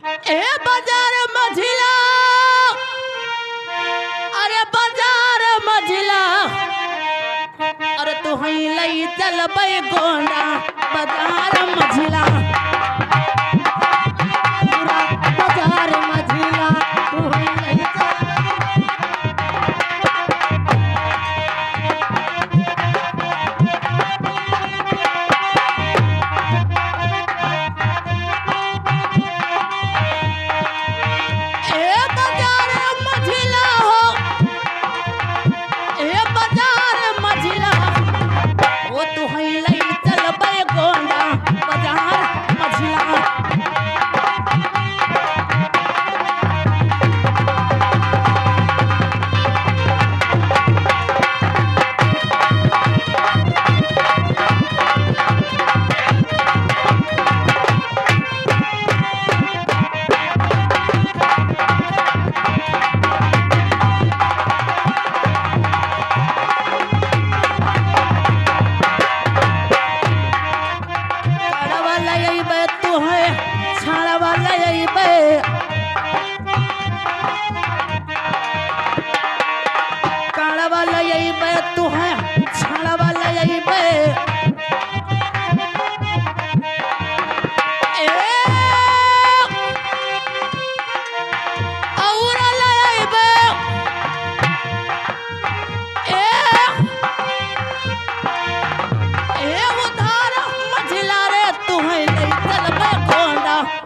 ए बाजार मझिला, अरे बाजार मझिला, अरे तू हई लई चलबै गोंडा बाजार मझिला, बाजार मझिला तू हई लई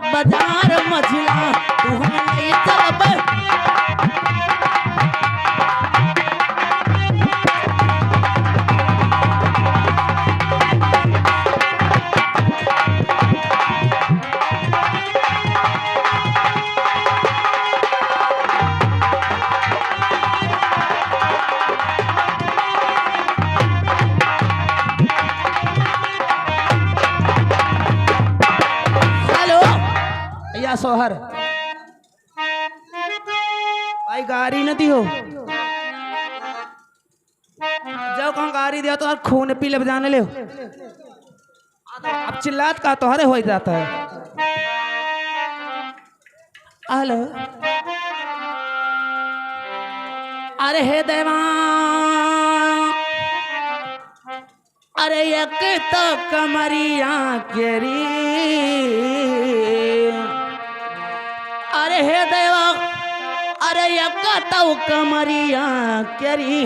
बाजार मझिला तू हई चलबै। सोहर भाई गाड़ी न दियो, जब कौन गाड़ी दिया तो खून पी ले बजाने ले। अब चिल्लात का तो हरे हो जाता है। हेलो अरे हे देवा, अरे एक तो कमरिया केरी, अरे हे देवा, अरे एक तो कमरिया केरी,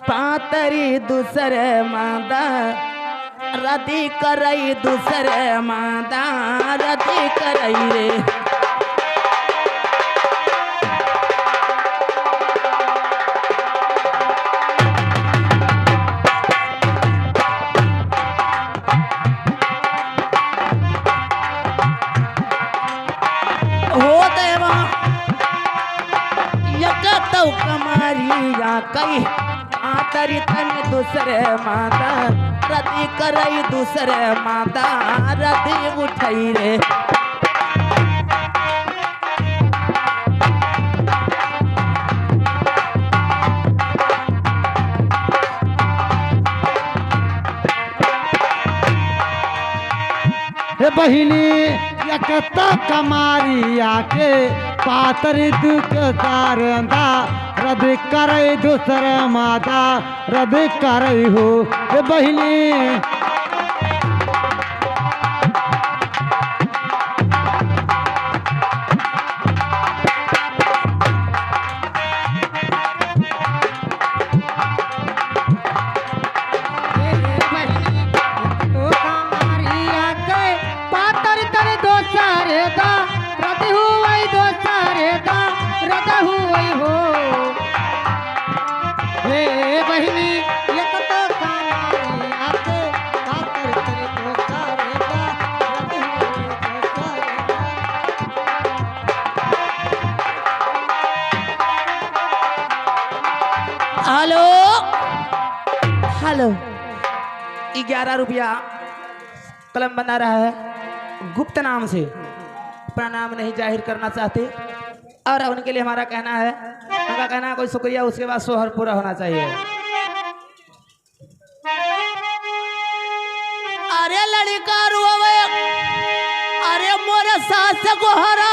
पातरी दूसरे मादा रति करई, दूसरे मादा रति करई रे। कमरिया कई आतरी तन दूसरे माता रति करई, दूसरे माता रति उठई रे। हे बहिनी एकता कमारिया के पातरी दुख तारंदा रद करई, दूसरे माता रद करई हो। हे बहिनी हेलो हेलो 11 रुपया कलम बना रहा है, गुप्त नाम से अपना नाम नहीं जाहिर करना चाहते, और उनके लिए हमारा कहना है, उनका कहना है कोई शुक्रिया, उसके बाद सोहर पूरा होना चाहिए। अरे लड़का रोवे, अरे मोरे सास को हरा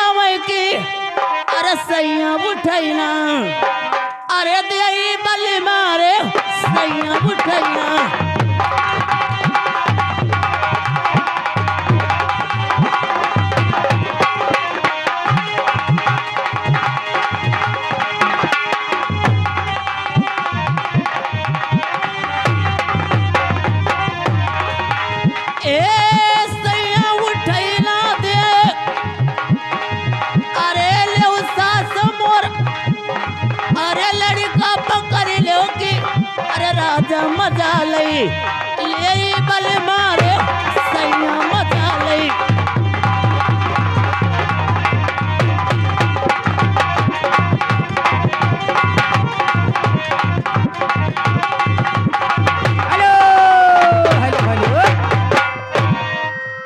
उठैना अरे दे बल मारे सैया उठैना मजा लई ले बल मारे सैया मजा लई हेलो हेलो हेलो।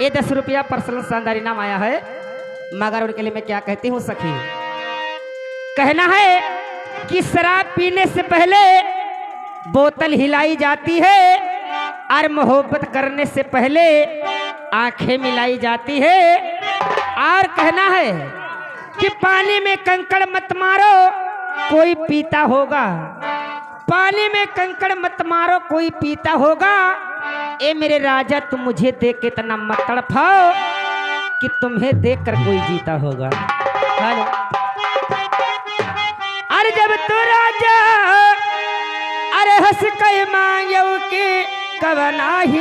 ये 10 रुपया पर्सनल शानदार इनाम आया है, मगर उनके लिए मैं क्या कहती हूँ सखी, कहना है कि शराब पीने से पहले बोतल हिलाई जाती है और मोहब्बत करने से पहले आंखें मिलाई जाती है। और कहना है कि पानी में कंकड़ मत मारो कोई पीता होगा, पानी में कंकड़ मत मारो कोई पीता होगा। ए मेरे राजा तुम मुझे देख के इतना मत तड़पाओ कि तुम्हें देखकर कोई जीता होगा। हेलो। अरे जब तो राजा अरे हंस के मांगो के कब नाही